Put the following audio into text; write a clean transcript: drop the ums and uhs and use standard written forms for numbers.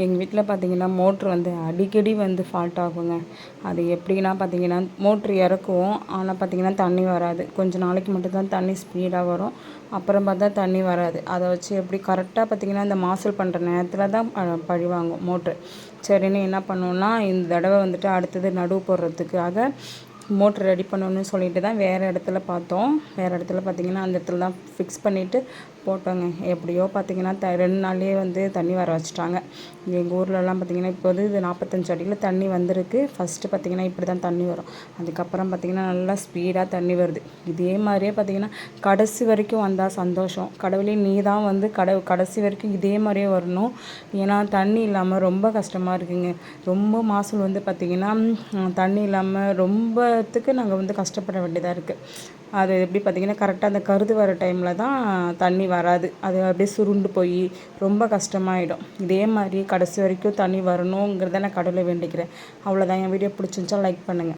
எங்கள் வீட்டில் பார்த்தீங்கன்னா மோட்ரு வந்து அடிக்கடி வந்து ஃபால்ட் ஆகுங்க. அது எப்படின்னா பார்த்தீங்கன்னா, மோட்ரு இறக்குவோம். ஆனால் பார்த்தீங்கன்னா தண்ணி வராது. கொஞ்ச நாளைக்கு மட்டும் தான் தண்ணி ஸ்பீடாக வரும். அப்புறம் பார்த்தா தண்ணி வராது. அதை வச்சு எப்படி கரெக்டாக பார்த்தீங்கன்னா, இந்த மாசல் பண்ணுற நேரத்தில் தான் பழி வாங்கும் மோட்ரு. சரின்னு என்ன பண்ணுவோம்னா, இந்த தடவை வந்துட்டு அடுத்தது நடுவு போடுறதுக்காக மோட்ரு ரெடி பண்ணணும்னு சொல்லிட்டு தான் வேறு இடத்துல பார்த்தோம். வேறு இடத்துல பார்த்தீங்கன்னா, அந்த இடத்துல தான் ஃபிக்ஸ் பண்ணிவிட்டு போட்டோங்க. எப்படியோ பார்த்தீங்கன்னா 2 நாள்லேயே வந்து தண்ணி வர வச்சுட்டாங்க. எங்கள் ஊர்லலாம் பார்த்தீங்கன்னா, இப்போ வந்து இது 45 அடியில் தண்ணி வந்திருக்கு. ஃபஸ்ட்டு பார்த்தீங்கன்னா இப்படி தான் தண்ணி வரும். அதுக்கப்புறம் பார்த்தீங்கன்னா நல்லா ஸ்பீடாக தண்ணி வருது. இதே மாதிரியே பார்த்தீங்கன்னா கடைசி வரைக்கும் வந்தால் சந்தோஷம். கடவுளே நீ தான் வந்து கடைசி வரைக்கும் இதே மாதிரியே வரணும். ஏன்னா தண்ணி இல்லாமல் ரொம்ப கஷ்டமாக இருக்குங்க. ரொம்ப மாதம் வந்து பார்த்திங்கன்னா தண்ணி இல்லாமல் ரொம்பத்துக்கு நாங்கள் வந்து கஷ்டப்பட வேண்டியதாக இருக்குது. அது எப்படி பார்த்திங்கன்னா கரெக்டாக அந்த கருது வர டைமில் தான் தண்ணி வராது. அது அப்படியே சுருண்டு போய் ரொம்ப கஷ்டமாயிடும். இதே மாதிரி கடைசி வரைக்கும் தண்ணி வரணுங்கிறத நான் கடவுளை வேண்டிக்கிறேன். அவ்வளோதான். என் வீடியோ பிடிச்சிருந்துச்சா லைக் பண்ணுங்கள்.